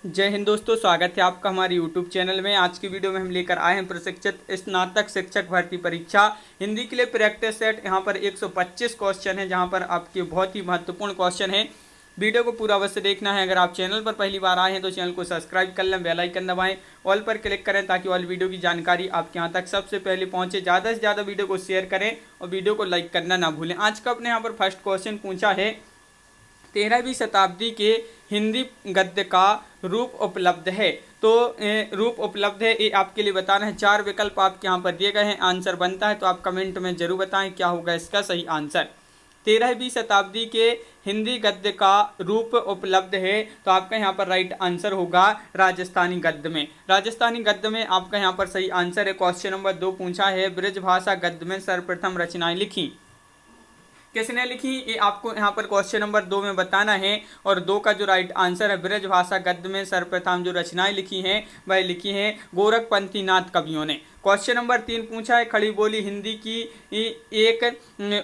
जय हिंद दोस्तों, स्वागत है आपका हमारे YouTube चैनल में। आज की वीडियो में हम लेकर आए हैं प्रशिक्षित स्नातक शिक्षक भर्ती परीक्षा हिंदी के लिए प्रैक्टिस सेट। यहाँ पर 125 क्वेश्चन है, जहाँ पर आपके बहुत ही महत्वपूर्ण क्वेश्चन है। वीडियो को पूरा अवश्य देखना है। अगर आप चैनल पर पहली बार आए हैं तो चैनल को सब्सक्राइब कर लें, बेल आइकन दबाएं, ऑल पर क्लिक करें ताकि ऑल वीडियो की जानकारी आपके यहाँ तक सबसे पहले पहुँचे। ज़्यादा से ज़्यादा वीडियो को शेयर करें और वीडियो को लाइक करना ना भूलें। आज का अपने यहाँ पर फर्स्ट क्वेश्चन पूछा है, 13वीं शताब्दी के हिंदी गद्य का रूप उपलब्ध है। तो रूप उपलब्ध है, ये आपके लिए बताना है। 4 विकल्प आपके यहाँ पर दिए गए हैं। आंसर बनता है तो आप कमेंट में जरूर बताएं क्या होगा इसका सही आंसर। 13वीं शताब्दी के हिंदी गद्य का रूप उपलब्ध है, तो आपका यहाँ पर राइट आंसर होगा राजस्थानी गद्य में। राजस्थानी गद्य में आपका यहाँ पर सही आंसर है। क्वेश्चन नंबर 2 पूछा है, ब्रजभाषा गद्य में सर्वप्रथम रचनाएं लिखी, किसने लिखी, ये आपको यहाँ पर क्वेश्चन नंबर 2 में बताना है। और 2 का जो राइट आंसर है, ब्रजभाषा गद्य में सर्वप्रथम जो रचनाएं लिखी हैं वह लिखी हैं गोरखपंथी नाथ कवियों ने। क्वेश्चन नंबर 3 पूछा है, खड़ी बोली हिंदी की एक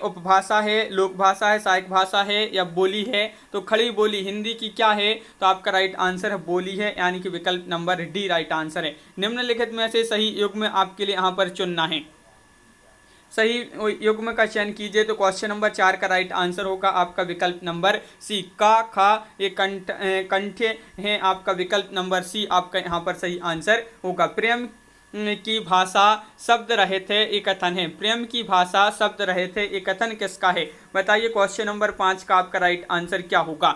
उपभाषा है, लोक भाषा है, सहायक भाषा है या बोली है। तो खड़ी बोली हिंदी की क्या है, तो आपका राइट आंसर है बोली है, यानी कि विकल्प नंबर डी राइट आंसर है। निम्नलिखित में से सही युग्म आपके लिए यहाँ पर चुनना है। सही युग्म का चयन कीजिए, तो क्वेश्चन नंबर 4 का राइट आंसर होगा आपका विकल्प नंबर सी। का खा ये कंठे हैं, आपका विकल्प नंबर सी आपका यहाँ पर सही आंसर होगा। प्रेम की भाषा शब्द रहित है, ये कथन है। प्रेम की भाषा शब्द रहित है, ये कथन किसका है, बताइए। क्वेश्चन नंबर 5 का आपका राइट आंसर क्या होगा।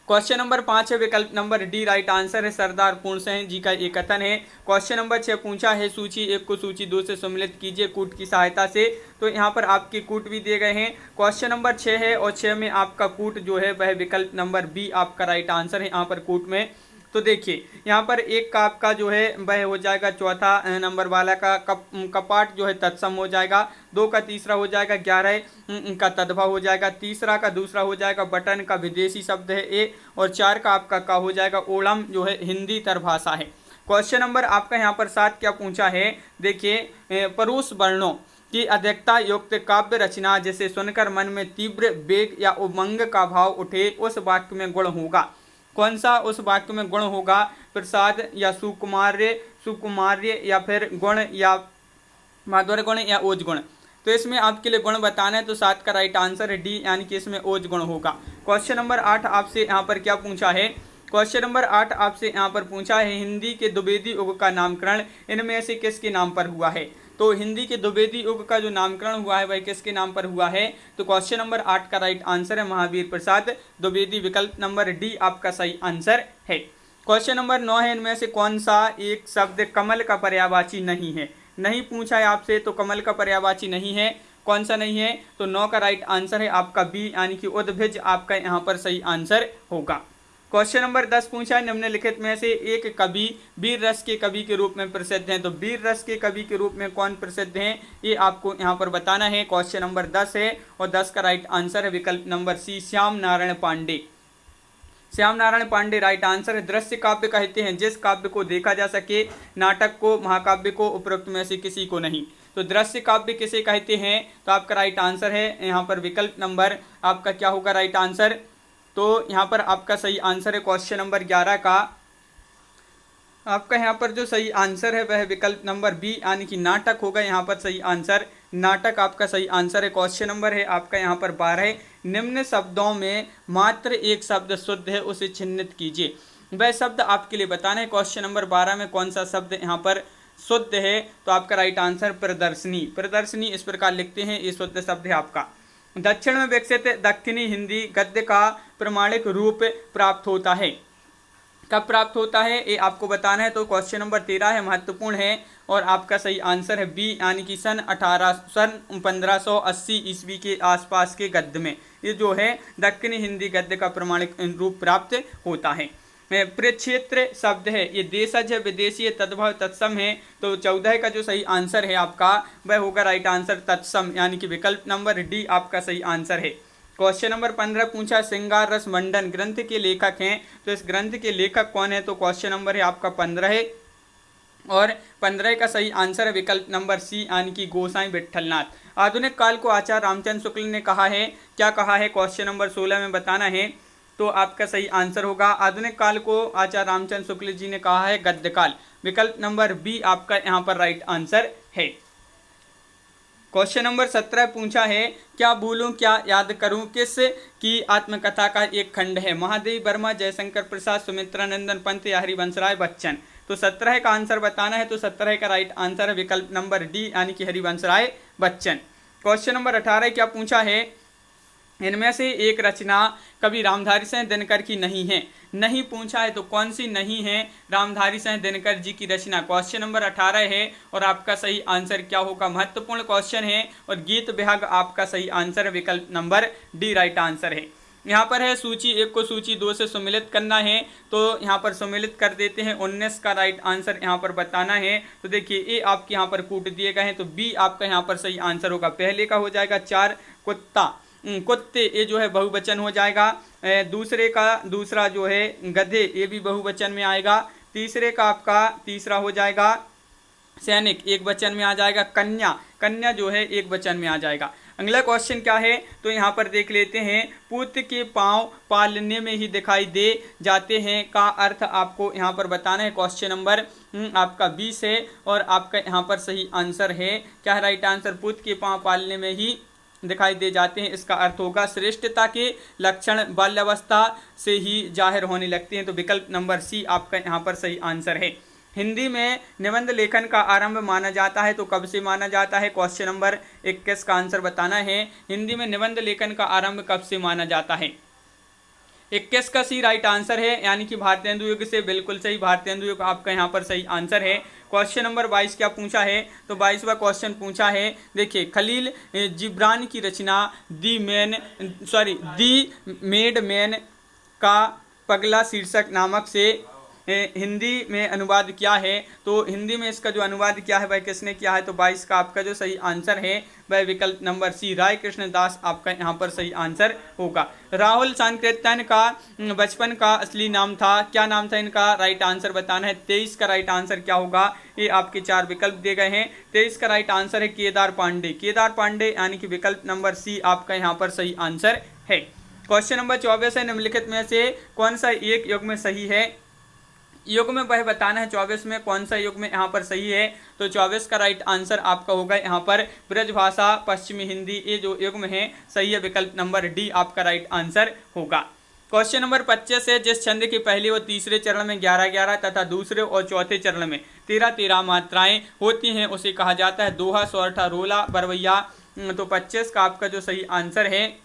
क्वेश्चन नंबर 5 है, विकल्प नंबर डी राइट आंसर है, सरदार पूर्ण सिंह जी का एक कथन है। क्वेश्चन नंबर 6 पूछा है, सूची 1 को सूची 2 से सम्मिलित कीजिए कूट की सहायता से। तो यहाँ पर आपके कूट भी दिए गए हैं। क्वेश्चन नंबर 6 है और 6 में आपका कूट जो है वह विकल्प नंबर बी आपका राइट आंसर है यहाँ पर कूट में। तो देखिए यहाँ पर 1 का आपका जो है वह हो जाएगा, चौथा नंबर वाला का कपाट जो है तत्सम हो जाएगा। 2 का तीसरा हो जाएगा, 11 का तद्भव हो जाएगा। तीसरा का दूसरा हो जाएगा, बटन का विदेशी शब्द है ए। और 4 का आपका का हो जाएगा, ओणम जो है हिंदी तर भाषा है। क्वेश्चन नंबर आपका यहाँ पर 7 क्या पूछा है, देखिए। परुष वर्णों की अधिकता युक्त काव्य रचना जिसे सुनकर मन में तीव्र वेग या उमंग का भाव उठे, उस वाक्य में गुण होगा। कौन सा उस वाक्य में गुण होगा, प्रसाद या सुकुमार्य या फिर गुण या माधुर्य गुण या ओज गुण। तो इसमें आपके लिए गुण बताना है, तो 7 का राइट आंसर है डी, यानी कि इसमें ओज गुण होगा। क्वेश्चन नंबर 8 आपसे यहाँ पर क्या पूछा है, क्वेश्चन नंबर 8 आपसे यहाँ पर पूछा है, हिंदी के द्विवेदी युग का नामकरण इनमें से किसके नाम पर हुआ है। तो हिंदी के द्विवेदी युग का जो नामकरण हुआ है वह किसके नाम पर हुआ है, तो क्वेश्चन नंबर 8 का राइट आंसर है महावीर प्रसाद द्विवेदी, विकल्प नंबर डी आपका सही आंसर है। क्वेश्चन नंबर 9 है, इनमें से कौन सा एक शब्द कमल का पर्यायवाची नहीं है। नहीं पूछा है आपसे, तो कमल का पर्यायवाची नहीं है, कौन सा नहीं है, तो 9 का राइट आंसर है आपका बी, यानी कि उद्भिज आपका यहाँ पर सही आंसर होगा। क्वेश्चन नंबर 10 पूछा है, निम्नलिखित में से एक कवि वीर रस के कवि के रूप में प्रसिद्ध हैं। तो वीर रस के कवि के रूप में कौन प्रसिद्ध हैं, ये आपको यहाँ पर बताना है। क्वेश्चन नंबर 10 है और 10 का राइट आंसर है विकल्प number C, Shyam Narayan Pandey. Shyam Narayan Pandey right answer है। दृश्य काव्य कहते हैं जिस काव्य को देखा जा सके, नाटक को, महाकाव्य को, उपरोक्त में से किसी को नहीं। तो दृश्य काव्य किसे कहते हैं, तो आपका राइट आंसर है यहाँ पर विकल्प नंबर आपका क्या होगा राइट आंसर। तो यहाँ पर आपका सही आंसर है क्वेश्चन नंबर 11 का आपका यहाँ पर जो सही आंसर है वह विकल्प नंबर बी, यानी कि नाटक होगा यहाँ पर सही आंसर। नाटक आपका सही आंसर है। क्वेश्चन नंबर है आपका यहाँ पर 12, निम्न शब्दों में मात्र एक शब्द शुद्ध है, उसे चिन्हित कीजिए। वह शब्द आपके लिए बताना है। क्वेश्चन नंबर 12 में कौन सा शब्द यहाँ पर शुद्ध है, तो आपका राइट आंसर प्रदर्शनी। प्रदर्शनी इस प्रकार लिखते हैं, ये शुद्ध शब्द है आपका। दक्षिण में विकसित दक्षिणी हिंदी गद्य का प्रमाणिक रूप प्राप्त होता है, कब प्राप्त होता है, ये आपको बताना है। तो क्वेश्चन नंबर 13 है, महत्वपूर्ण है और आपका सही आंसर है बी, यानी कि सन 1580 ईस्वी के आसपास के गद्य में ये जो है दक्षिणी हिंदी गद्य का प्रमाणिक रूप प्राप्त होता है। प्रक्षेत्र शब्द है, ये देशज है, विदेशी है, तद्भव तत्सम है। तो 14 का जो सही आंसर है आपका वह होगा राइट आंसर तत्सम, यानी कि विकल्प नंबर डी आपका सही आंसर है। क्वेश्चन नंबर 15 पूछा, श्रृंगार रस मंडन ग्रंथ के लेखक हैं, तो इस ग्रंथ के लेखक कौन है, तो क्वेश्चन नंबर है आपका 15 है और 15 का सही आंसर है विकल्प नंबर सी, यानी कि गोसाई विट्ठलनाथ। आधुनिक काल को आचार्य रामचंद्र शुक्ल ने कहा है, क्या कहा है, क्वेश्चन नंबर 16 में बताना है। तो आपका सही आंसर होगा। आधुनिक काल को आचार्य रामचंद्र शुक्ल जी ने कहा है गद्य काल। विकल्प नंबर बी आपका यहाँ पर राइट आंसर है। क्वेश्चन नंबर 17 पूछा है, क्या भूलूं क्या याद करूं किस की आत्मकथा का एक खंड है? महादेवी वर्मा, जयशंकर प्रसाद, सुमित्रा नंदन पंत या हरिवंशराय बच्चन। तो 17 का आंसर बताना है, तो 17 का राइट आंसर है विकल्प नंबर डी यानी कि हरिवंशराय बच्चन। क्वेश्चन नंबर 18 क्या पूछा है, इनमें से एक रचना कवि रामधारी सिंह दिनकर की नहीं है। नहीं पूछा है, तो कौन सी नहीं है रामधारी सिंह दिनकर जी की रचना? क्वेश्चन नंबर 18 है और आपका सही आंसर क्या होगा? महत्वपूर्ण क्वेश्चन है और गीत विभाग आपका सही आंसर है, विकल्प नंबर डी राइट आंसर है। यहाँ पर है सूची 1 को सूची 2 से सम्मिलित करना है, तो यहाँ पर सम्मिलित कर देते हैं। 19 का राइट आंसर यहाँ पर बताना है। तो देखिए ए आपके यहाँ पर कूट दिए गए हैं, तो बी आपका यहाँ पर सही आंसर होगा। पहले का हो जाएगा 4 कुत्ता, कुत्ते, ये जो है बहुवचन हो जाएगा। दूसरे का दूसरा जो है गधे, ये भी बहुवचन में आएगा। तीसरे का आपका तीसरा हो जाएगा सैनिक, एक वचन में आ जाएगा। कन्या, कन्या जो है एक वचन में आ जाएगा। अगला क्वेश्चन क्या है, तो यहाँ पर देख लेते हैं। पुत्र के पांव पालने में ही दिखाई दे जाते हैं का अर्थ आपको यहाँ पर बताना है। क्वेश्चन नंबर आपका 20 है और आपका यहाँ पर सही आंसर है क्या है राइट आंसर? पुत्र के पांव पालने में ही दिखाई दे जाते हैं, इसका अर्थ होगा श्रेष्ठता के लक्षण बाल्यावस्था से ही जाहिर होने लगते हैं। तो विकल्प नंबर सी आपका यहाँ पर सही आंसर है। हिंदी में निबंध लेखन का आरंभ माना जाता है, तो कब से माना जाता है? क्वेश्चन नंबर 21 का आंसर बताना है। हिंदी में निबंध लेखन का आरंभ कब से माना जाता है? 21 का सी राइट आंसर है, यानी कि भारतेंदु युग से। बिल्कुल सही, भारतेंदु युग आपका यहाँ पर सही आंसर है। क्वेश्चन नंबर 22 क्या पूछा है, तो 22वां क्वेश्चन पूछा है। देखिए खलील जिब्रान की रचना दी मेड मैन का पगला शीर्षक नामक से हिंदी में अनुवाद किया है। तो हिंदी में इसका जो अनुवाद किया है वह किसने किया है? तो 22 का आपका जो सही आंसर है वह विकल्प नंबर सी राय कृष्ण दास आपका यहाँ पर सही आंसर होगा। राहुल सांकृत्यन का बचपन का असली नाम था, क्या नाम था इनका? राइट आंसर बताना है। 23 का राइट आंसर क्या होगा? ये आपके 4 विकल्प दिए गए हैं। 23 का राइट आंसर है केदार पांडे, केदार पांडे यानी कि विकल्प नंबर सी आपका यहाँ पर सही आंसर है। क्वेश्चन नंबर 24 है, निम्नलिखित में से कौन सा एक युग में सही है? युग में वह बताना है 24 में कौन सा युग में यहाँ पर सही है। तो 24 का राइट आंसर आपका होगा यहाँ पर ब्रजभाषा पश्चिमी हिंदी, ये जो युग में है सही है, विकल्प नंबर डी आपका राइट आंसर होगा। क्वेश्चन नंबर 25 है, जिस छंद के पहले और तीसरे चरण में 11-11 तथा दूसरे और चौथे चरण में 13-13 मात्राएं होती हैं उसे कहा जाता है दोहा, सोरठा, रोला, बरवैया। तो 25 का आपका जो सही आंसर है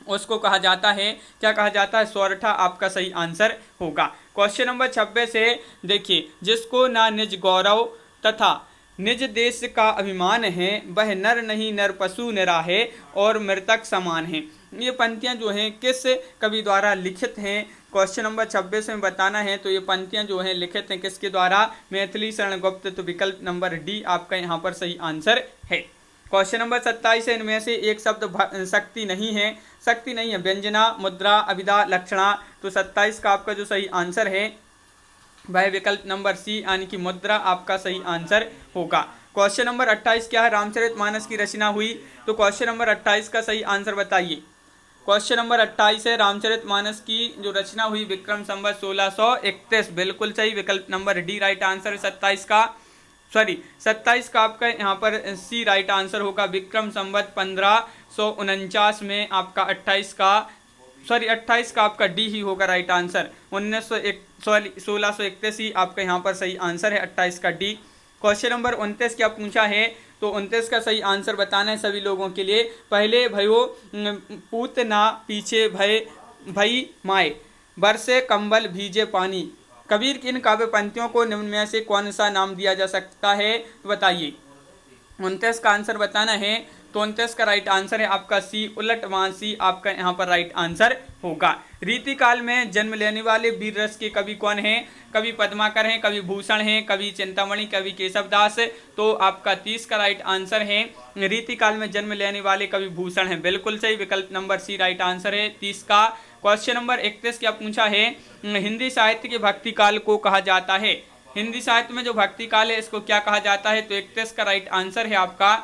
उसको कहा जाता है, क्या कहा जाता है? सोरठा आपका सही आंसर होगा। क्वेश्चन नंबर 26 है, देखिए जिसको ना निज गौरव तथा निज देश का अभिमान है वह नर नहीं नर पशु निराहे और मृतक समान है। ये पंक्तियां जो हैं किस कवि द्वारा लिखित हैं? क्वेश्चन नंबर 26 में बताना है। तो ये पंक्तियां जो हैं लिखित हैं किसके द्वारा? मैथिली शरण गुप्त। तो विकल्प नंबर डी आपका यहाँ पर सही आंसर है। क्वेश्चन नंबर 27 है, इनमें से एक शब्द शक्ति नहीं है, शक्ति नहीं है, व्यंजना, मुद्रा, अभिधा, लक्षणा। तो 27 का आपका जो सही आंसर है वह विकल्प नंबर सी यानी कि मुद्रा आपका सही आंसर होगा। क्वेश्चन नंबर 28 क्या है? रामचरितमानस की रचना हुई। तो क्वेश्चन नंबर 28 का सही आंसर बताइए। क्वेश्चन नंबर 28 है, रामचरितमानस की जो रचना हुई विक्रम संवत 1631। बिल्कुल सही, विकल्प नंबर डी राइट आंसर है। 27 का आपका यहाँ पर सी राइट आंसर होगा। विक्रम संवत 1549 में आपका 28 का आपका डी ही होगा राइट आंसर। 1631 ही आपका यहाँ पर सही आंसर है, 28 का डी। क्वेश्चन नंबर 29 क्या पूछा है? तो 29 का सही आंसर बताना है सभी लोगों के लिए। पहले भयो पूत ना पीछे भई माए, बरसे कंबल भीजे पानी। कबीर की इन काव्य पंक्तियों को निम्न में से कौन सा नाम दिया जा सकता है? बताइए। 29 का आंसर बताना है। तो 29 का राइट आंसर है आपका सी उलटवासी आपका यहाँ पर राइट आंसर होगा। रीतिकाल में जन्म लेने वाले वीर रस के कवि कौन हैं? कवि पद्माकर हैं, कवि भूषण हैं, कवि चिंतामणि, कवि केशवदास। तो आपका 30 का राइट आंसर है। रीतिकाल में जन्म लेने वाले कवि भूषण हैं। बिल्कुल सही, विकल्प नंबर सी राइट आंसर है 30 का। क्वेश्चन नंबर 31 क्या पूछा है? हिंदी साहित्य के भक्ति काल को कहा जाता है। हिंदी साहित्य में जो भक्ति काल है इसको क्या कहा जाता है? तो 31 का राइट आंसर है आपका,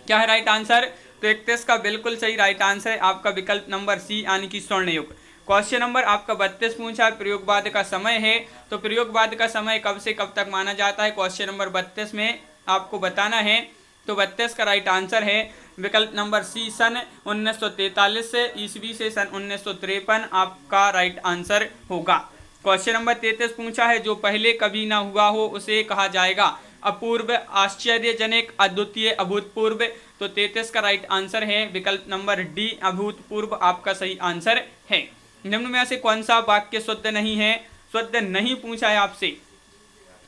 क्या है राइट आंसर? तो 31 का बिल्कुल सही राइट आंसर है आपका विकल्प नंबर सी यानी कि स्वर्ण युग। क्वेश्चन नंबर आपका 32 पूछा है प्रयोगवाद का समय है, तो प्रयोगवाद का समय कब से कब तक माना जाता है, क्वेश्चन नंबर 32 में आपको बताना है। तो 32 का राइट आंसर है विकल्प नंबर सी सन 1943 से ईस्वी से सन 1953 आपका राइट आंसर होगा। क्वेश्चन नंबर 33 पूछा है जो पहले कभी ना हुआ हो उसे कहा जाएगा अपूर्व, आश्चर्यजनक, अद्वितीय, अभूतपूर्व। तो 33 का राइट आंसर है विकल्प नंबर डी अभूतपूर्व आपका सही आंसर है। निम्न में से कौन सा वाक्य शुद्ध नहीं है, शुद्ध नहीं पूछा है आपसे,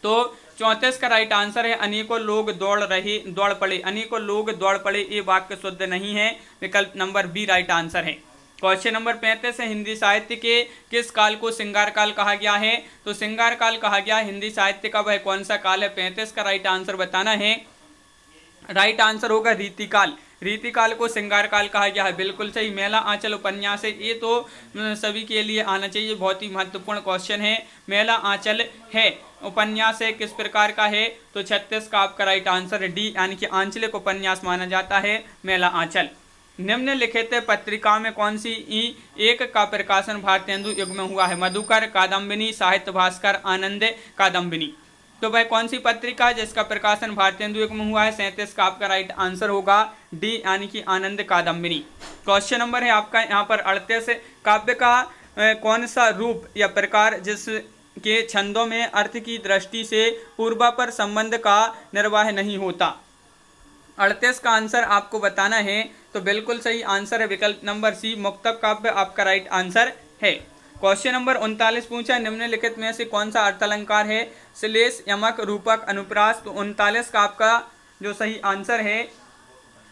तो 34 का राइट आंसर है अनेकों लोग दौड़ पड़े, अनेकों लोग दौड़ पड़े, ये वाक्य शुद्ध नहीं है, विकल्प नंबर बी राइट आंसर है। क्वेश्चन नंबर 35 है हिंदी साहित्य के किस काल को श्रृंगार काल कहा गया है, तो श्रृंगार काल कहा गया हिंदी साहित्य का वह कौन सा काल है, 35 का राइट आंसर बताना है। राइट आंसर होगा रीतिकाल, रीतिकाल को श्रृंगार काल कहा गया है, बिल्कुल सही। मेला आंचल उपन्यास है, ये तो सभी के लिए आना चाहिए, बहुत ही महत्वपूर्ण क्वेश्चन है। मेला आंचल है उपन्यास है किस प्रकार का है, तो 36 का आपका राइट आंसर है डी यानी कि आंचलिक उपन्यास माना जाता है मेला आंचल। निम्नलिखित पत्रिका में कौन सी एक का प्रकाशन भारतेंदु युग में हुआ है, मधुकर, कादम्बिनी, साहित्य भास्कर, आनंद कादम्बिनी। तो भाई कौन सी पत्रिका है जिसका प्रकाशन भारतेंदु युग में हुआ है, 37 का आपका राइट आंसर होगा डी यानी कि आनंद कादम्बिनी। क्वेश्चन नंबर है आपका यहाँ पर 38, काव्य का कौन सा रूप या प्रकार जिसके छंदों में अर्थ की दृष्टि से पूर्वापर संबंध का निर्वाह नहीं होता, 38 का आंसर आपको बताना है। तो बिल्कुल सही आंसर है विकल्प नंबर सी मुक्तक काव्य आपका राइट आंसर है। क्वेश्चन नंबर 39 पूछा निम्नलिखित में से कौन सा अर्थालंकार है, श्लेष, यमक, रूपक, अनुप्रास। तो 39 का आपका जो सही आंसर है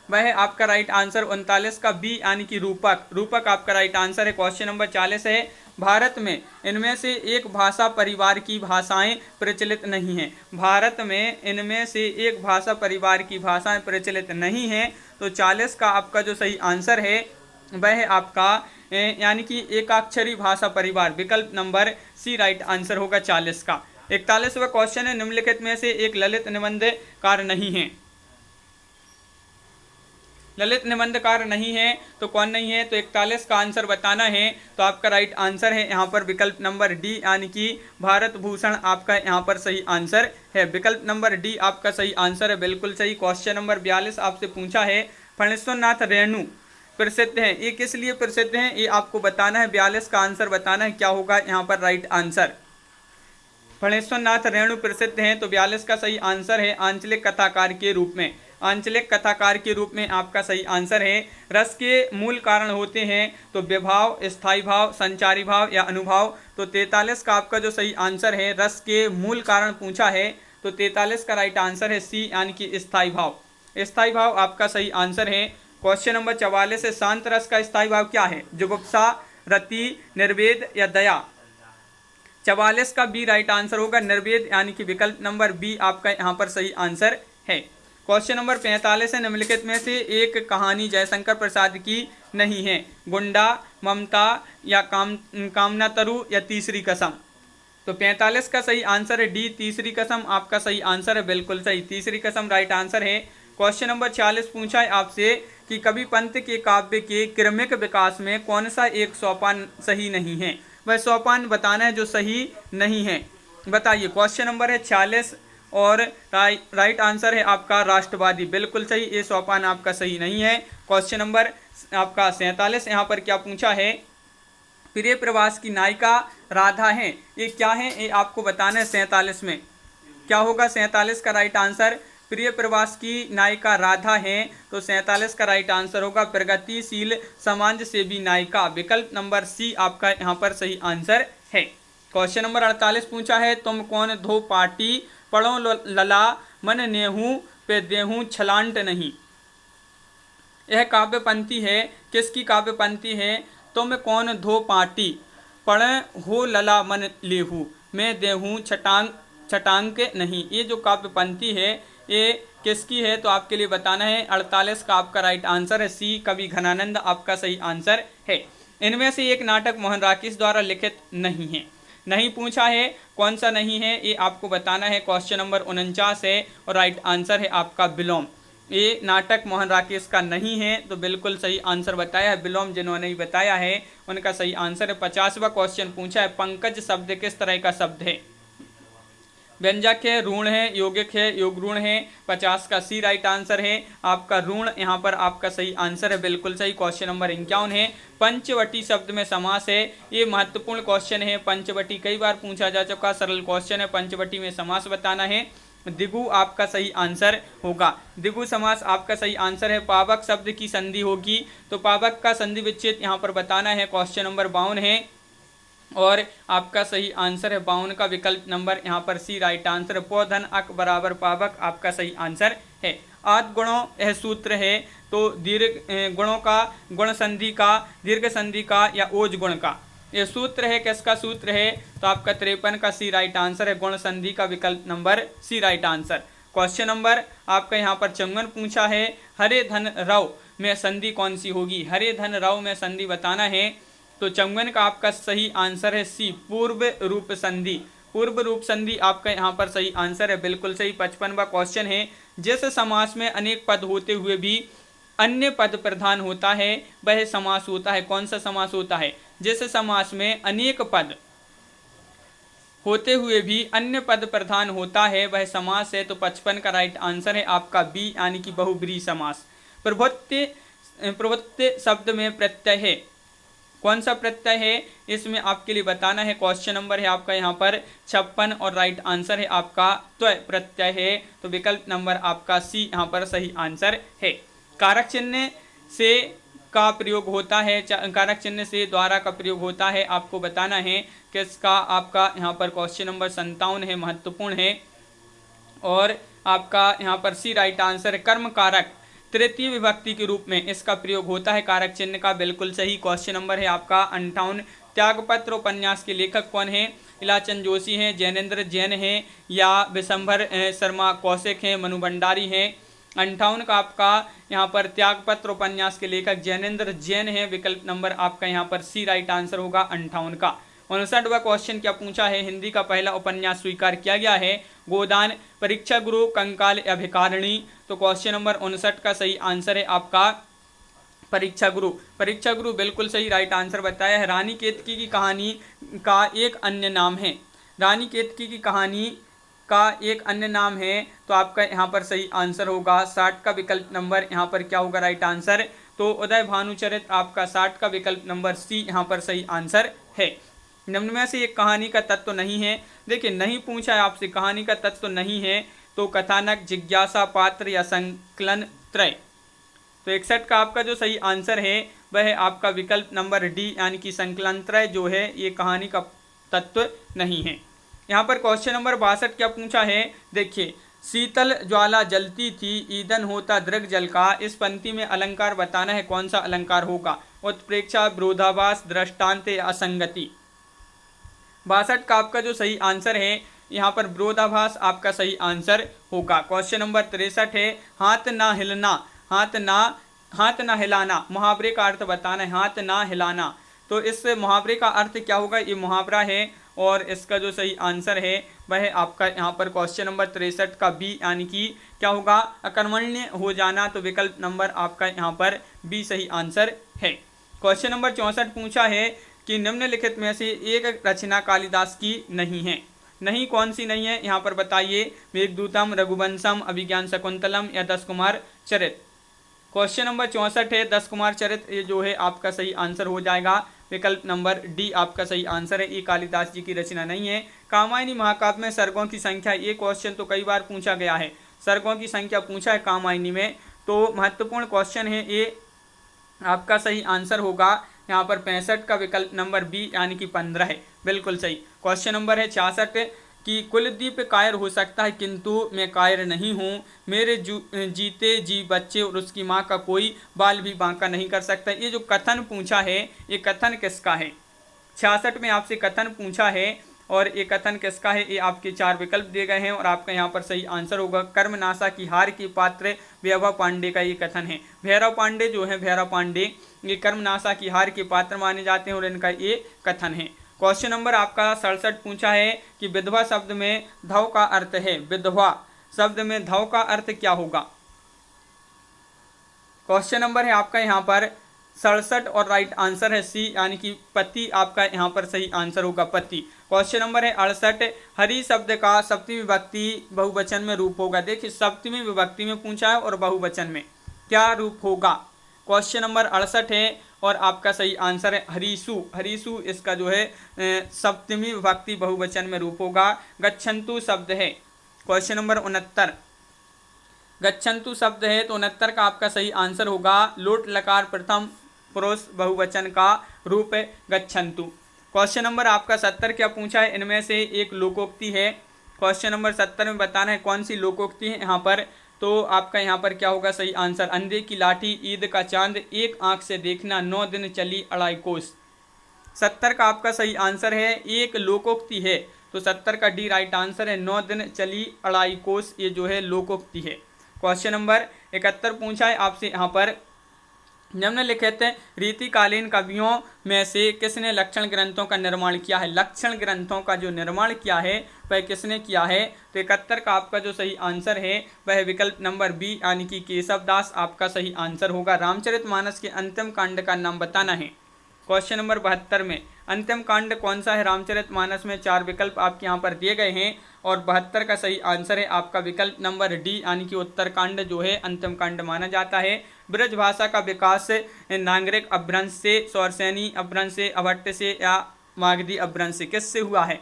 वह है आपका राइट आंसर 39 का बी यानी कि रूपक, रूपक आपका राइट आंसर है। क्वेश्चन नंबर 40 है भारत में इनमें से एक भाषा परिवार की भाषाएं प्रचलित नहीं हैं, भारत में इनमें से एक भाषा परिवार की भाषाएं प्रचलित नहीं हैं। तो 40 का आपका जो सही आंसर है वह है आपका यानी कि एकाक्षरी भाषा परिवार, विकल्प नंबर सी राइट आंसर होगा 40 का। 41वां क्वेश्चन है निम्नलिखित में से एक ललित निबंधकार नहीं है, ललित निबंधकार नहीं है तो कौन नहीं है, तो 41 का आंसर बताना है। तो आपका राइट आंसर है यहाँ पर विकल्प नंबर डी यानी कि भारत भूषण आपका यहाँ पर सही आंसर है, विकल्प नंबर डी आपका सही आंसर है, बिल्कुल सही। क्वेश्चन नंबर 42 आपसे पूछा है फणीश्वरनाथ रेणु प्रसिद्ध है, ये किस लिए प्रसिद्ध हैं ये आपको बताना है, 42 का आंसर बताना है क्या होगा यहाँ पर राइट आंसर। फणीश्वरनाथ रेणु प्रसिद्ध हैं तो 42 का सही आंसर है आंचलिक कथाकार के रूप में, आंचलिक कथाकार के रूप में आपका सही आंसर है। रस के मूल कारण होते हैं तो विभाव, स्थायी भाव, संचारी भाव या अनुभाव। तो 43 का आपका जो सही आंसर है रस के मूल कारण पूछा है तो 43 का राइट आंसर है सी यानी कि स्थायी भाव, स्थायी भाव आपका सही आंसर है। क्वेश्चन नंबर 44 है शांत रस का स्थायी भाव क्या है, जुगुप्सा, रति, निर्वेद या दया। 44 का बी राइट आंसर होगा निर्वेद यानी कि विकल्प नंबर बी आपका यहाँ पर सही आंसर है। क्वेश्चन नंबर 45 है निम्नलिखित में से एक कहानी जयशंकर प्रसाद की नहीं है, गुंडा, ममता या कामना तरु या तीसरी कसम। तो 45 का सही आंसर है डी तीसरी कसम आपका सही आंसर है, बिल्कुल सही, तीसरी कसम राइट आंसर है। क्वेश्चन नंबर 46 पूछा है आपसे कि कवि पंत के काव्य के क्रमिक विकास में कौन सा एक सोपान सही नहीं है, वह सोपान बताना है जो सही नहीं है, बताइए। क्वेश्चन नंबर है 46 और राइट आंसर है आपका राष्ट्रवादी, बिल्कुल सही, ये सोपान आपका सही नहीं है। क्वेश्चन नंबर आपका 47 यहाँ पर क्या पूछा है, प्रिय प्रवास की नायिका राधा है, ये क्या है ये आपको बताना है। 47 में क्या होगा, 47 का राइट आंसर प्रिय प्रवास की नायिका राधा है तो 47 का राइट आंसर होगा प्रगतिशील समाज सेवी नायिका, विकल्प नंबर सी आपका यहाँ पर सही आंसर है। क्वेश्चन नंबर 48 पूछा है तुम कौन धो पाटी पढ़ो लला मन नेहू पे देहूँ छलांट नहीं। यह काव्य पंक्ति है, किसकी काव्य पंक्ति है, तुम कौन धो पाटी पढ़ हो लला मन लेहू मैं देहूँ छटांक नहीं। ये जो काव्य पंक्ति है ये किसकी है तो आपके लिए बताना है। 48 का आपका राइट आंसर है सी कवि घनानंद आपका सही आंसर है। इनमें से एक नाटक मोहन राकेश द्वारा लिखित नहीं है, नहीं पूछा है, कौन सा नहीं है ये आपको बताना है। क्वेश्चन नंबर 49 है और राइट आंसर है आपका विलोम, ये नाटक मोहन राकेश का नहीं है, तो बिल्कुल सही आंसर बताया है विलोम। जिन्होंने ही बताया है उनका सही आंसर है। 50वां क्वेश्चन पूछा है, पंकज शब्द किस तरह का शब्द है? व्यंजक है, ऋण है, यौगिक है, योग ऋण है। 50 का सी राइट आंसर है आपका ऋण, यहाँ पर आपका सही आंसर है, बिल्कुल सही। क्वेश्चन नंबर 51 है, पंचवटी शब्द में समास है। ये महत्वपूर्ण क्वेश्चन है, पंचवटी कई बार पूछा जा चुका, सरल क्वेश्चन है। पंचवटी में समास बताना है। दिगु आपका सही आंसर होगा, दिगु समास आपका सही आंसर है। पावक शब्द की संधि होगी, तो पावक का संधि विच्छेद यहाँ पर बताना है। क्वेश्चन नंबर 52 है और आपका सही आंसर है 52 का विकल्प नंबर यहाँ पर सी राइट आंसर। पौधन अक बराबर पावक आपका सही आंसर है। आद गुणों यह सूत्र है, तो दीर्घ गुणों का, गुण संधि का, दीर्घ संधि का या ओज गुण का ये सूत्र है। किसका सूत्र है? तो आपका 53 का सी राइट आंसर है, गुण संधि का विकल्प number C right answer. Question number आपका यहाँ पर 54 पूछा है, हरे धन रव में संधि कौन सी होगी? हरे धन रव में संधि बताना है, तो 54 का आपका सही आंसर है सी, पूर्व रूप संधि। पूर्व रूप संधि आपका यहाँ पर सही आंसर है, बिल्कुल सही। 55वां क्वेश्चन है, जिस समास में अनेक पद होते हुए भी अन्य पद प्रधान होता है वह समास होता है। कौन सा समास होता है? जिस समास में अनेक पद होते हुए भी अन्य पद प्रधान होता है वह समास है, तो 55 का राइट आंसर है आपका बी, यानी कि बहुब्रीहि समास। प्रवृत्ति शब्द में प्रत्यय है, कौन सा प्रत्यय है इसमें आपके लिए बताना है। क्वेश्चन नंबर है आपका यहाँ पर 56 और राइट आंसर है आपका त्वय प्रत्यय है, तो विकल्प नंबर आपका सी यहाँ पर सही आंसर है। कारक चिन्ह से का प्रयोग होता है, कारक चिन्ह से द्वारा का प्रयोग होता है, आपको बताना है किसका। आपका यहाँ पर क्वेश्चन नंबर 57 है, महत्वपूर्ण है और आपका यहाँ पर सी राइट आंसर है। कर्म कारक तृतीय विभक्ति के रूप में इसका प्रयोग होता है कारक चिन्ह का, बिल्कुल सही। क्वेश्चन नंबर है आपका 58, त्यागपत्र उपन्यास के लेखक कौन है? इलाचंद जोशी हैं, जैनेन्द्र जैन हैं या विशंभर शर्मा कौशिक हैं, मनु भंडारी हैं। 58 का आपका यहाँ पर त्यागपत्र उपन्यास के लेखक जैनेन्द्र जैन हैं, विकल्प नंबर आपका यहाँ पर सी राइट आंसर होगा 58 का। 59वां क्वेश्चन क्या पूछा है, हिंदी का पहला उपन्यास स्वीकार किया गया है, गोदान, परीक्षा गुरु, कंकाल या भिखारिणी। तो क्वेश्चन नंबर 59 का सही आंसर है आपका परीक्षा गुरु। परीक्षा गुरु बिल्कुल सही राइट आंसर बताया है। रानी केतकी की कहानी का एक अन्य नाम है, रानी केतकी की कहानी का एक अन्य नाम है, तो आपका यहाँ पर सही आंसर होगा 60 का विकल्प नंबर यहाँ पर क्या होगा राइट आंसर। तो उदय भानुचरित आपका 60 का विकल्प नंबर सी यहाँ पर सही आंसर है। निम्न में से एक कहानी का तत्व नहीं है, देखिए नहीं पूछा है आपसे, कहानी का तत्व नहीं है तो कथानक, जिज्ञासा, पात्र या संकलन त्रय। तो 61 का आपका जो सही आंसर है वह है आपका विकल्प नंबर डी, यानी कि संकलन त्रय जो है ये कहानी का तत्व नहीं है। यहाँ पर क्वेश्चन नंबर 62 क्या पूछा है, देखिए शीतल ज्वाला जलती थी, ईंधन होता दृग जल का। इस पंक्ति में अलंकार बताना है, कौन सा अलंकार होगा? उत्प्रेक्षा, विरोधाभास, दृष्टांत या असंगति। 62 का आपका जो सही आंसर है यहाँ पर विरोधाभास आपका सही आंसर होगा। क्वेश्चन नंबर 63 है, हाथ ना हिलना, हाथ ना हिलाना मुहावरे का अर्थ बताना है, हाथ ना हिलाना। तो इस मुहावरे का अर्थ क्या होगा? ये मुहावरा है और इसका जो सही आंसर है वह आपका यहाँ पर क्वेश्चन नंबर 63 का बी, यानी कि क्या होगा? अकर्मण्य हो जाना। तो विकल्प नंबर आपका यहाँ पर बी सही आंसर है। क्वेश्चन नंबर 64 पूछा है कि निम्नलिखित में से एक रचना कालिदास की नहीं है, नहीं कौन सी नहीं है यहाँ पर बताइए? मेघदूतम, रघुवंशम, अभिज्ञान शकुंतलम या 10 कुमार चरित। क्वेश्चन नंबर 64 है 10 कुमार चरित, ये जो है आपका सही आंसर हो जाएगा, विकल्प नंबर डी आपका सही आंसर है। ये कालिदास जी की रचना नहीं है। कामायनी महाकाव्य में सर्गों की संख्या, ये क्वेश्चन तो कई बार पूछा गया है, सर्गों की संख्या पूछा है कामायनी में, तो महत्वपूर्ण क्वेश्चन है ये, आपका सही आंसर होगा यहाँ पर 65 का विकल्प नंबर बी, यानी कि 15 है, बिल्कुल सही। क्वेश्चन नंबर है 66 कि कुलदीप कायर हो सकता है किंतु मैं कायर नहीं हूँ, मेरे जीते जी बच्चे और उसकी माँ का कोई बाल भी बांका नहीं कर सकता। ये जो कथन पूछा है ये कथन किसका है? 66 में आपसे कथन पूछा है और ये कथन किसका है? ये आपके 4 विकल्प दिए गए हैं और आपका यहाँ पर सही आंसर होगा कर्मनाशा की हार की पात्र भैरव पांडे का ये कथन है। भैरव पांडे जो है, भैरव पांडे ये कर्मनाशा की हार के पात्र माने जाते हैं और इनका ये कथन है। क्वेश्चन नंबर आपका 67 पूछा है कि विधवा शब्द में धव का अर्थ है, विधवा शब्द में धव का अर्थ क्या होगा? क्वेश्चन नंबर है आपका यहाँ पर 67 और राइट आंसर है सी, यानी कि पति आपका यहाँ पर सही आंसर होगा, पति। क्वेश्चन नंबर है 68, हरि शब्द का सप्तमी विभक्ति बहुवचन में रूप होगा। देखिए सप्तमी विभक्ति में पूछा है और बहुवचन में क्या रूप होगा। क्वेश्चन नंबर 68 है और आपका सही आंसर है हरीसु। हरीसु इसका जो है सप्तमी विभक्ति बहुवचन में रूप होगा। गच्छन्तु शब्द है। क्वेश्चन नंबर 69, गच्छन्तु शब्द है तो 69 का आपका सही आंसर होगा लोट लकार प्रथम पुरुष बहुवचन का रूप है गच्छन्तु। क्वेश्चन नंबर आपका 70 क्या पूछा है, इनमें से एक लोकोक्ति है। क्वेश्चन नंबर 70 में बताना है कौन सी लोकोक्ति है यहाँ पर, तो आपका यहाँ पर क्या होगा सही आंसर, अंधे की लाठी ईद का चांद एक आंख से देखना 9 दिन चली 2.5 कोस। 70 का आपका सही आंसर है एक लोकोक्ति है, तो 70 का डी राइट आंसर है 9 दिन चली 2.5 कोस, ये जो है लोकोक्ति है। क्वेश्चन नंबर 71 पूछा है आपसे यहाँ पर, निम्नलिखित रीतिकालीन कवियों में से किसने लक्षण ग्रंथों का निर्माण किया है। लक्षण ग्रंथों का जो निर्माण किया है वह किसने किया है, तो 71 का आपका जो सही आंसर है वह विकल्प नंबर बी यानी कि केशव दास आपका सही आंसर होगा। रामचरितमानस के अंतिम कांड का नाम बताना है। क्वेश्चन नंबर 72 में अंतिम कांड कौन सा है रामचरितमानस में, 4 विकल्प आपके यहाँ पर दिए गए हैं और 72 का सही आंसर है आपका विकल्प नंबर डी यानी कि उत्तरकांड जो है अंतिम कांड माना जाता है। ब्रज भाषा का विकास नागरिक अपभ्रंश से, सौरसेनी अपभ्रंश से, अभट्ट से या मागधी अपभ्रंश से, किससे हुआ है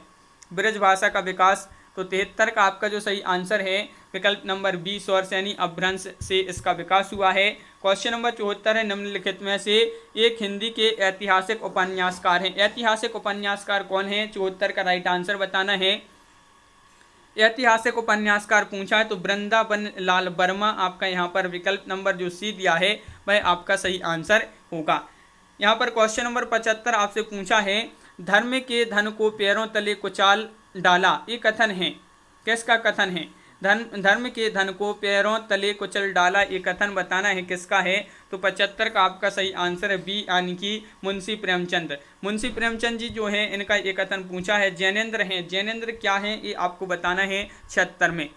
ब्रज भाषा का विकास, तो 73 का आपका जो सही आंसर है विकल्प नंबर बी सौरसेनी अपभ्रंश से इसका विकास हुआ है। क्वेश्चन नंबर 74 है, निम्नलिखित में से एक हिंदी के ऐतिहासिक उपन्यासकार हैं। ऐतिहासिक उपन्यासकार कौन है, 74 का राइट आंसर बताना है। ऐतिहासिक उपन्यासकार पूछा है तो वृंदावन लाल वर्मा आपका यहाँ पर विकल्प नंबर जो सी दिया है वह आपका सही आंसर होगा। यहाँ पर क्वेश्चन नंबर 75 आपसे पूछा है, धर्म के धन को पैरों तले कुचाल डाला, ये कथन है, किसका कथन है, धर्म के धन को पैरों तले कुचल डाला, ये कथन बताना है किसका है, तो 75 का आपका सही आंसर है बी यानी कि मुंशी प्रेमचंद। मुंशी प्रेमचंद जी जो है इनका ये कथन पूछा है। जैनेन्द्र हैं, जैनेन्द्र क्या है ये आपको बताना है 76 में।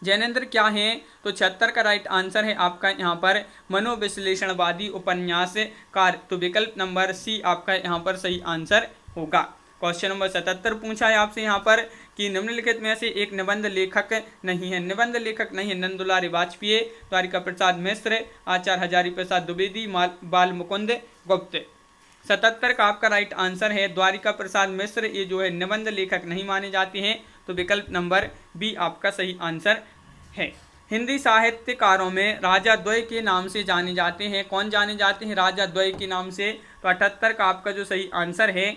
जैनेन्द्र क्या है, तो 76 का राइट आंसर है आपका यहाँ पर मनोविश्लेषणवादी उपन्यासकार, तो विकल्प नंबर सी आपका यहाँ पर सही आंसर होगा। क्वेश्चन नंबर 77 पूछा है आपसे यहाँ पर कि निम्नलिखित में से एक निबंध लेखक नहीं है। निबंध लेखक नहीं है, नंदुलाल वाजपेयी, द्वारिका प्रसाद मिश्र, आचार्य हजारी प्रसाद द्विवेदी, बाल मुकुंद गुप्त। 77 का आपका राइट आंसर है द्वारिका प्रसाद मिश्र, ये जो है निबंध लेखक नहीं माने जाते हैं, तो विकल्प नंबर बी आपका सही आंसर है। हिंदी साहित्यकारों में राजा द्वय के नाम से जाने जाते हैं, कौन जाने जाते हैं राजा द्वय के नाम से, तो 78 का आपका जो सही आंसर है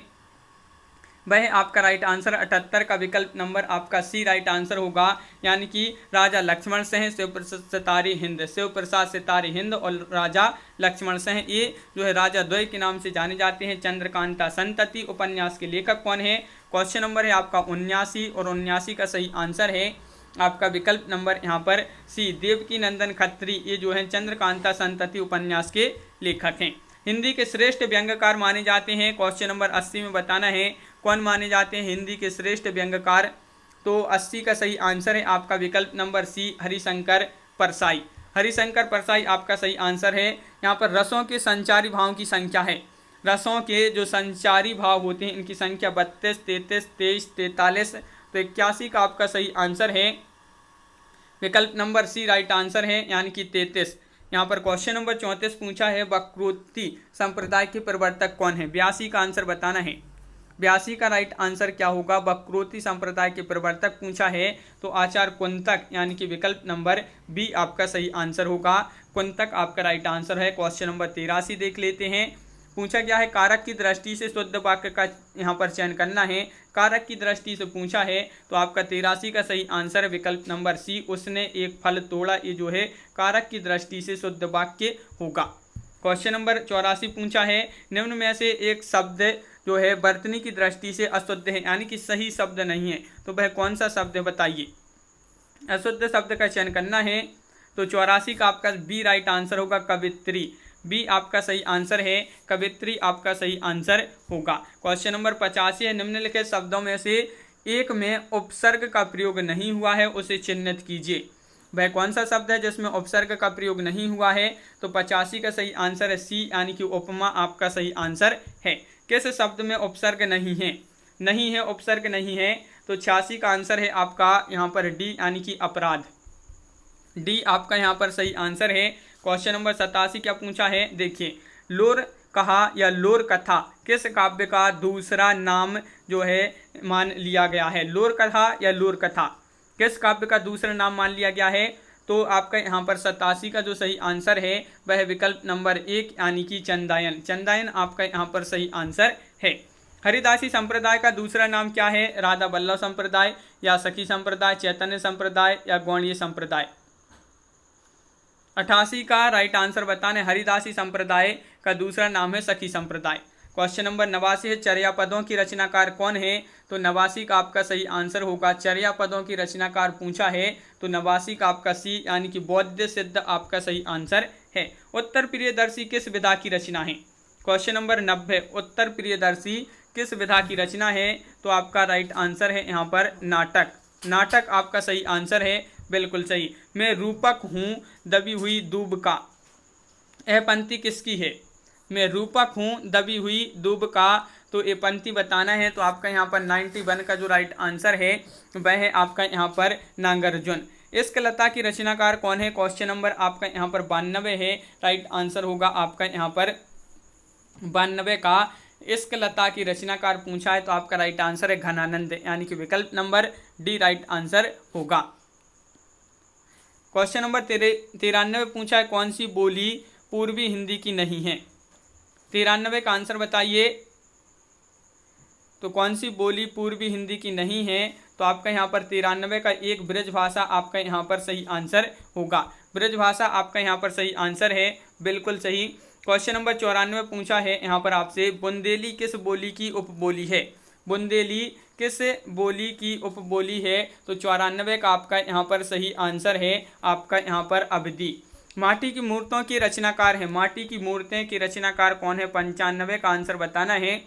वह आपका राइट आंसर 78 का विकल्प नंबर आपका सी राइट आंसर होगा, यानी कि राजा लक्ष्मण सिंह, शिव प्रसाद सितारे हिंद, शिव प्रसाद सितारे हिंद और राजा लक्ष्मण सिंह, ये जो है राजा द्वय के नाम से जाने जाते हैं। चंद्रकांता संतति उपन्यास के लेखक कौन है, क्वेश्चन नंबर है आपका 79 और 79 का सही आंसर है आपका विकल्प नंबर यहाँ पर सी देवकी नंदन खत्री, ये जो है चंद्रकांता संतति उपन्यास के लेखक हैं। हिंदी के श्रेष्ठ व्यंग्यकार माने जाते हैं, क्वेश्चन नंबर 80 में बताना है कौन माने जाते हैं हिंदी के श्रेष्ठ व्यंग्यकार, तो 80 का सही आंसर है आपका विकल्प नंबर सी हरिशंकर परसाई। हरिशंकर परसाई आपका सही आंसर है। यहाँ पर रसों के संचारी भावों की संख्या है, रसों के जो संचारी भाव होते हैं इनकी संख्या 32, 33, 23, 43, तो 81 का आपका सही आंसर है विकल्प नंबर सी राइट आंसर है, यानी कि 33। यहाँ पर क्वेश्चन नंबर 34 पूछा है वक्रोक्ति संप्रदाय के प्रवर्तक कौन है, 82 का आंसर बताना है। 82 का राइट आंसर क्या होगा, वक्रोक्ति संप्रदाय के प्रवर्तक पूछा है तो आचार्य कुंतक, यानी कि विकल्प नंबर बी आपका सही आंसर होगा, कुंतक आपका राइट आंसर है। क्वेश्चन नंबर 83 देख लेते हैं, पूछा गया है कारक की दृष्टि से शुद्ध वाक्य का यहाँ पर चयन करना है। कारक की दृष्टि से पूछा है तो आपका 83 का सही आंसर विकल्प नंबर सी उसने एक फल तोड़ा, ये जो है कारक की दृष्टि से शुद्ध वाक्य होगा। क्वेश्चन नंबर 84 पूछा है निम्न में से एक शब्द जो है वर्तनी की दृष्टि से अशुद्ध है, यानी कि सही शब्द नहीं है, तो वह कौन सा शब्द है बताइए। अशुद्ध शब्द का चयन करना है तो 84 का आपका बी राइट आंसर होगा कवित्री, बी आपका सही आंसर है, कवित्री आपका सही आंसर होगा। क्वेश्चन नंबर 85 है निम्नलिखित शब्दों में से एक में उपसर्ग का प्रयोग नहीं हुआ है, उसे चिन्हित कीजिए। वह कौन सा शब्द है जिसमें उपसर्ग का प्रयोग नहीं हुआ है? तो 85 का सही आंसर है सी, यानी कि उपमा आपका सही आंसर है। किस शब्द में उपसर्ग नहीं है? नहीं है, उपसर्ग नहीं है, तो 86 का आंसर है आपका यहाँ पर डी, यानी कि अपराध। डी आपका यहाँ पर सही आंसर है। क्वेश्चन नंबर 87 क्या पूछा है, देखिए, लोर कहा या लोर कथा किस काव्य का दूसरा नाम जो है मान लिया गया है? लोर कथा या लोर कथा किस काव्य का दूसरा नाम मान लिया गया है? तो आपका यहाँ पर 87 का जो सही आंसर है वह विकल्प नंबर 1, यानी कि चंदायन। चंदायन आपका यहाँ पर सही आंसर है। हरिदासी संप्रदाय का दूसरा नाम क्या है? राधा वल्लभ संप्रदाय या सखी संप्रदाय, चैतन्य संप्रदाय या गौड़ीय संप्रदाय? 88 का राइट आंसर बताने। हरिदासी संप्रदाय का दूसरा नाम है सखी संप्रदाय। क्वेश्चन नंबर 89 है, चर्या पदों की रचनाकार कौन है? तो 89 का आपका सही आंसर होगा। चर्या पदों की रचनाकार पूछा है तो 89 का आपका सी, यानी कि बौद्ध सिद्ध आपका सही आंसर है। उत्तर प्रियदर्शी किस विधा की रचना है? क्वेश्चन नंबर 90, उत्तर प्रियदर्शी किस विधा की रचना है? तो आपका राइट आंसर है यहाँ पर नाटक। नाटक आपका सही आंसर है, बिल्कुल सही। मैं रूपक हूँ दबी हुई दूब का, यह पंक्ति किसकी है? मैं रूपक हूँ दबी हुई दूब का, तो ये पंक्ति बताना है। तो आपका यहाँ पर 91 का जो राइट आंसर है वह है आपका यहाँ पर नागार्जुन। इश्क लता की रचनाकार कौन है? क्वेश्चन नंबर आपका यहाँ पर 92 है। राइट आंसर होगा आपका यहाँ पर 92 का। इश्क लता की रचनाकार पूछा है तो आपका राइट आंसर है घनानंद, यानी कि विकल्प नंबर डी राइट आंसर होगा। क्वेश्चन नंबर 93 पूछा है, कौन सी बोली पूर्वी हिंदी की नहीं है? 93 का आंसर बताइए। तो कौन सी बोली पूर्वी हिंदी की नहीं है? तो आपका यहाँ पर 93 का एक ब्रज भाषा आपका यहाँ पर सही आंसर होगा। ब्रज भाषा आपका यहाँ पर सही आंसर है, बिल्कुल सही। क्वेश्चन नंबर 94 पूछा है यहाँ पर आपसे, बुंदेली किस बोली की उपबोली है? बुंदेली किस बोली की उपबोली है? तो 94 का आपका यहाँ पर सही आंसर है आपका यहाँ पर अवधी। माटी की मूर्तों की रचनाकार है, माटी की मूर्तें की रचनाकार कौन है? 95 का आंसर बताना है।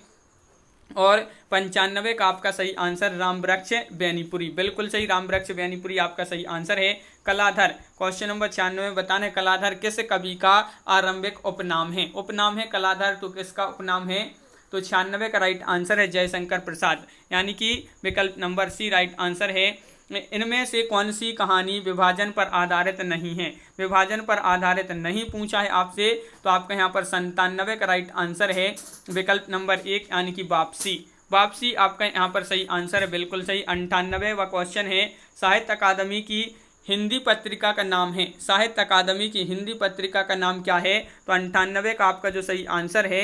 और 95 का आपका सही आंसर रामवृक्ष बेनीपुरी, बिल्कुल सही। रामवृक्ष बेनीपुरी आपका सही आंसर है। कलाधर, क्वेश्चन नंबर 96 बताना है, कलाधर किस कवि का आरंभिक उपनाम है? उपनाम है कलाधर, तो किसका उपनाम है? तो 96 का राइट आंसर है जयशंकर प्रसाद, यानी कि विकल्प नंबर सी राइट आंसर है। इनमें से कौन सी कहानी विभाजन पर आधारित नहीं है? विभाजन पर आधारित नहीं पूछा है आपसे, तो आपका यहाँ पर 97 का राइट आंसर है विकल्प नंबर 1, यानी कि वापसी। वापसी आपका यहाँ पर सही आंसर है, बिल्कुल सही। 98वां क्वेश्चन है, साहित्य अकादमी की हिंदी पत्रिका का नाम है, साहित्य अकादमी की हिंदी पत्रिका का नाम क्या है? तो 98 का आपका जो सही आंसर है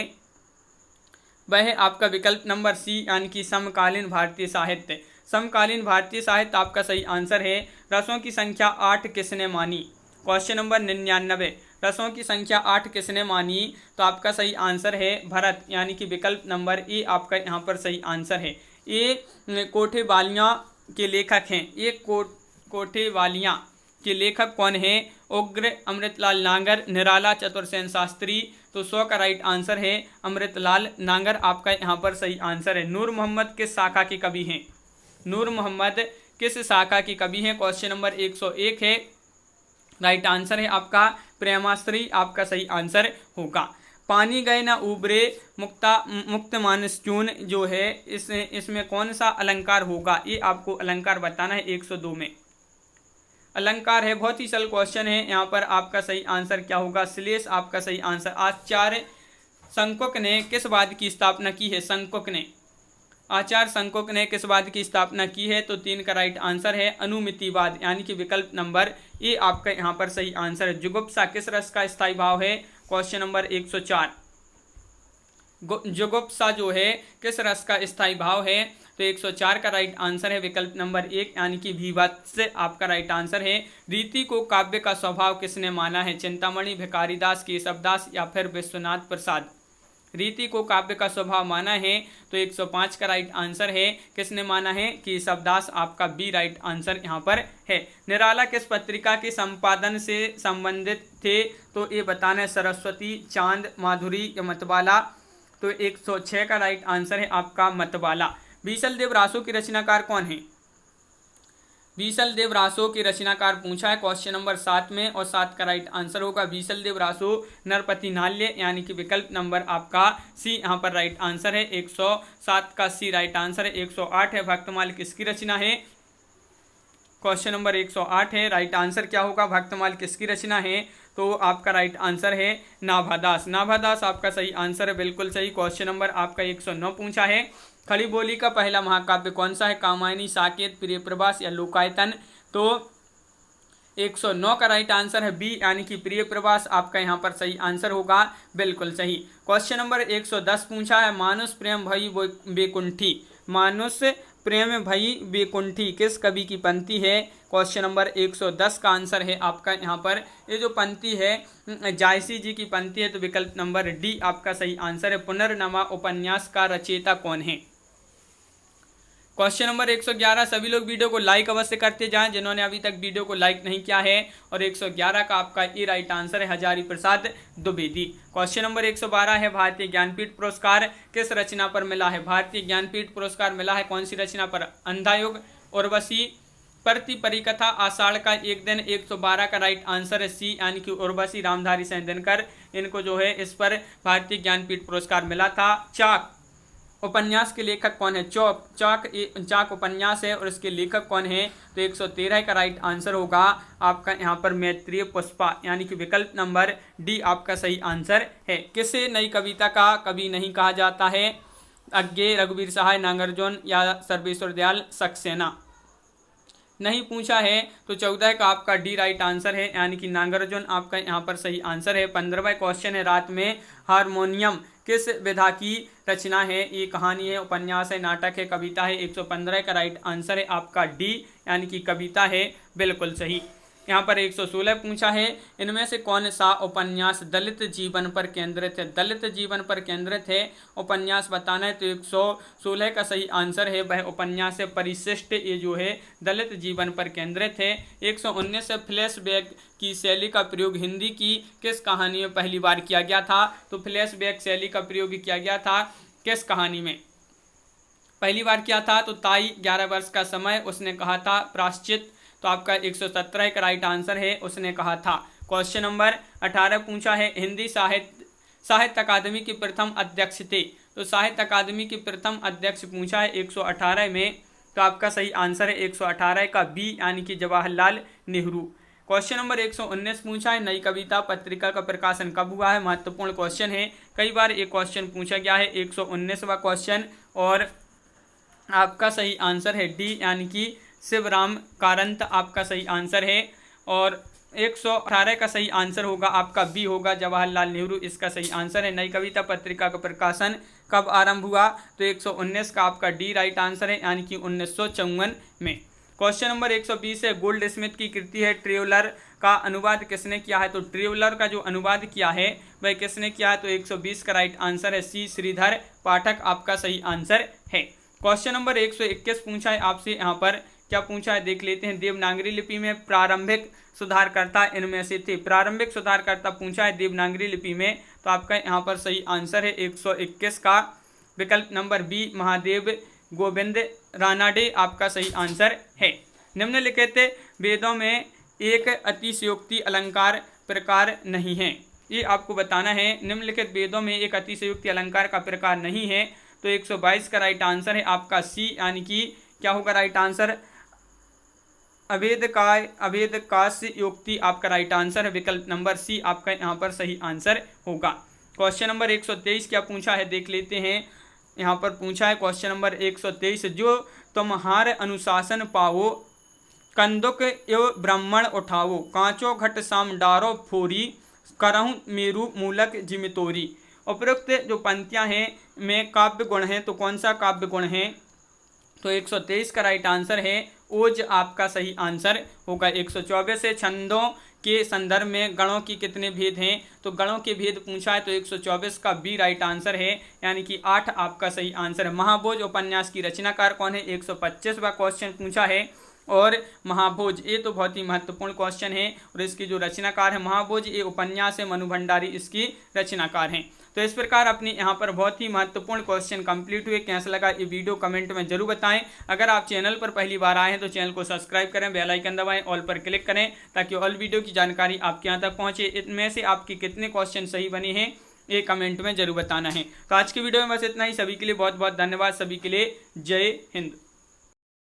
वह है आपका विकल्प नंबर सी, यानी कि समकालीन भारतीय साहित्य। समकालीन भारतीय साहित्य आपका सही आंसर है। रसों की संख्या 8 किसने मानी? क्वेश्चन नंबर 99, रसों की संख्या 8 किसने मानी? तो आपका सही आंसर है भरत, यानी कि विकल्प नंबर ए आपका यहाँ पर सही आंसर है। ये कोठेवालियाँ के लेखक हैं, ये कोठेवालियाँ के लेखक कौन है? उग्र, अमृतलाल नागर, निराला चतुर्सेन शास्त्री। तो 100 का राइट आंसर है अमृतलाल नागर आपका यहाँ पर सही आंसर है। नूर मोहम्मद किस शाखा के कवि हैं? नूर मोहम्मद किस शाखा की कवि हैं? क्वेश्चन नंबर 101 है। राइट आंसर है आपका प्रेमाश्री, आपका सही आंसर होगा। पानी गए ना उबरे मुक्त मानस चून जो है इसमें कौन सा अलंकार होगा? ये आपको अलंकार बताना है 102 में। अलंकार है, बहुत ही सरल क्वेश्चन है। यहाँ पर आपका सही आंसर क्या होगा? श्लेष आपका सही आंसर। आचार्य शंकुक ने किस वाद की स्थापना की है? शंकुक ने, आचार्य शंकुक ने किस वाद की स्थापना की है? तो 3 का राइट आंसर है अनुमितिवाद, यानी कि विकल्प नंबर ए आपका यहाँ पर सही आंसर है। जुगुप्सा किस रस का स्थायी भाव है? क्वेश्चन नंबर 104, जुगुप्सा जो है किस रस का स्थायी भाव है? तो 104 का राइट आंसर है विकल्प नंबर 1, यानी कि भीभत्स आपका राइट आंसर है। रीति को काव्य का स्वभाव किसने माना है? चिंतामणि, भिखारीदास, केशवदास या फिर विश्वनाथ प्रसाद? रीति को काव्य का स्वभाव माना है तो 105 का राइट आंसर है। किसने माना है? केशवदास, आपका बी राइट आंसर यहाँ पर है। निराला किस पत्रिका के संपादन से संबंधित थे? तो ये बताना है सरस्वती, चांद, माधुरी या मतवाला। तो 106 का राइट आंसर है आपका मतवाला। बीसल देव रासो की रचनाकार कौन है? बीसल देव रासो के रचनाकार पूछा है क्वेश्चन नंबर 7 में, और 7 का राइट आंसर होगा बीसल देव रासो नरपति नाल्य, यानी कि विकल्प नंबर आपका सी यहाँ पर राइट आंसर है। 107 का सी राइट आंसर है। 108 है भक्तमाल किसकी रचना है? क्वेश्चन नंबर 108 है, राइट आंसर क्या होगा? भक्तमाल किसकी रचना है? तो आपका राइट आंसर है नाभादास। नाभादास आपका सही आंसर है, बिल्कुल सही। क्वेश्चन नंबर आपका 109 पूछा है, खड़ी बोली का पहला महाकाव्य कौन सा है? कामायनी, साकेत, प्रियप्रभास या लोकायतन? तो 109 का राइट आंसर है बी, यानी कि प्रियप्रभास आपका यहाँ पर सही आंसर होगा, बिल्कुल सही। क्वेश्चन नंबर 110 पूछा है, मानुष प्रेम भई बेकुंठी, मानुष प्रेम भई बेकुंठी किस कवि की पंक्ति है? क्वेश्चन नंबर 110 का आंसर है आपका यहाँ पर, ये जो पंक्ति है जायसी जी की पंक्ति है, तो विकल्प नंबर डी आपका सही आंसर है। पुनर्नवा उपन्यास का रचयिता कौन है? क्वेश्चन नंबर 111, सभी लोग वीडियो को लाइक अवश्य करते जाएं जिन्होंने अभी तक वीडियो को लाइक नहीं किया है। और 111 का आपका ये राइट आंसर है हजारी प्रसाद द्विवेदी। क्वेश्चन नंबर 112 है, भारतीय ज्ञानपीठ पुरस्कार किस रचना पर मिला है? भारतीय ज्ञानपीठ पुरस्कार मिला है कौन सी रचना पर? अंधायुग, उर्वशी, प्रति परिकथा, आषाढ़ का एक दिन। 112 का राइट आंसर है सी, यानी कि उर्वशी रामधारी सिंह दिनकर, इनको जो है इस पर भारतीय ज्ञानपीठ पुरस्कार मिला था। चाक उपन्यास के लेखक कौन है? चाक उपन्यास है और इसके लेखक कौन है? तो 113 का राइट आंसर होगा आपका यहाँ पर मैत्रेय पुष्पा, यानी कि विकल्प नंबर डी आपका सही आंसर है। किसे नई कविता का कवि नहीं कहा जाता है? अज्ञे, रघुवीर सहाय, नागार्जुन या सर्वेश्वर दयाल सक्सेना? नहीं पूछा है, तो 14 का आपका डी राइट आंसर है, यानी कि नागार्जुन आपका यहाँ पर सही आंसर है। 15वां क्वेश्चन है, रात में हारमोनियम किस विधा की रचना है? ये कहानी है, उपन्यास है, नाटक है, कविता है? 115 का राइट आंसर है आपका डी, यानी कि कविता है, बिल्कुल सही। यहाँ पर 116 पूछा है, इनमें से कौन सा उपन्यास दलित जीवन पर केंद्रित है? दलित जीवन पर केंद्रित है उपन्यास बताना है, तो 116 का सही आंसर है वह उपन्यास है परिशिष्ट, ये जो है दलित जीवन पर केंद्रित है। 119 से फ्लैशबैक की शैली का प्रयोग हिंदी की किस कहानी में पहली बार किया गया था? तो फ्लैशबैक शैली का प्रयोग किया गया था किस कहानी में पहली बार किया था? तो ताई 11 वर्ष का समय, उसने कहा था प्रायश्चित, तो आपका 117 का राइट आंसर है, उसने कहा था। क्वेश्चन नंबर 18 पूछा है, हिंदी साहित्य अकादमी के प्रथम अध्यक्ष थे? तो साहित्य अकादमी के प्रथम अध्यक्ष पूछा है 118 में, तो आपका सही आंसर है 118 का बी, यानी कि जवाहरलाल नेहरू। क्वेश्चन नंबर 119 पूछा है, नई कविता पत्रिका का प्रकाशन कब हुआ है? महत्वपूर्ण क्वेश्चन है, कई बार एक क्वेश्चन पूछा गया है। 119वां क्वेश्चन, और आपका सही आंसर है डी, यानी कि शिवराम कारंत आपका सही आंसर है। और 118 का सही आंसर होगा आपका बी होगा, जवाहरलाल नेहरू इसका सही आंसर है। नई कविता पत्रिका का प्रकाशन कब आरंभ हुआ? तो 119 का आपका डी राइट आंसर है, यानी कि 1954 में। क्वेश्चन नंबर 120 है, गोल्ड स्मिथ की कृति है ट्रेवलर का अनुवाद किसने किया है? तो ट्रेवलर का जो अनुवाद किया है वह किसने किया है? तो 120 का राइट आंसर है सी, श्रीधर पाठक आपका सही आंसर है। क्वेश्चन नंबर 121 पूछा है आपसे, यहाँ पर क्या पूछा है देख लेते हैं। देवनागरी लिपि में प्रारंभिक सुधारकर्ता इनमें से थे? प्रारंभिक सुधारकर्ता पूछा है देवनागरी लिपि में, तो आपका यहाँ पर सही आंसर है 121 का विकल्प नंबर बी, महादेव गोविंद रानाडे आपका सही आंसर है। निम्नलिखित वेदों में एक अतिशयोक्ति अलंकार प्रकार नहीं है, ये आपको बताना है। निम्नलिखित वेदों में एक अतिशयोक्ति अलंकार का प्रकार नहीं है, तो 122 का राइट आंसर है आपका सी, यानी कि क्या होगा राइट आंसर? अभेद काश्य योक्ति आपका राइट आंसर है, विकल्प नंबर सी आपका यहाँ पर सही आंसर होगा। क्वेश्चन नंबर 123 क्या पूछा है देख लेते हैं। यहाँ पर पूछा है क्वेश्चन नंबर 123, जो तुम्हार अनुशासन पाओ, कंदुक एव ब्राह्मण उठाओ, कांचो घट साम डारो फोरी, करहूँ मेरू मूलक जिमितोरी। उपरोक्त जो पंक्तियाँ हैं में काव्य गुण हैं, तो कौन सा काव्य गुण है? तो 123 का राइट आंसर है ओज आपका सही आंसर होगा। 124 से छंदों के संदर्भ में गणों की कितने भेद हैं? तो गणों के भेद पूछा है, तो 124 का बी राइट आंसर है, यानी कि 8 आपका सही आंसर है। महाभोज उपन्यास की रचनाकार कौन है? 125वां क्वेश्चन पूछा है, और महाभोज, ये तो बहुत ही महत्वपूर्ण क्वेश्चन है। और इसकी जो रचनाकार है महाभोज, ये उपन्यास है, मनु भंडारी इसकी रचनाकार हैं। तो इस प्रकार अपनी यहाँ पर बहुत ही महत्वपूर्ण क्वेश्चन कंप्लीट हुए। कैसा लगा ये वीडियो कमेंट में जरूर बताएं। अगर आप चैनल पर पहली बार आए हैं तो चैनल को सब्सक्राइब करें, बेल आइकन दबाएं, ऑल पर क्लिक करें ताकि ऑल वीडियो की जानकारी आपके यहाँ तक पहुँचे। इनमें से आपके कितने क्वेश्चन सही बने हैं ये कमेंट में जरूर बताना है। तो आज की वीडियो में बस इतना ही। सभी के लिए बहुत बहुत धन्यवाद। सभी के लिए जय हिंद।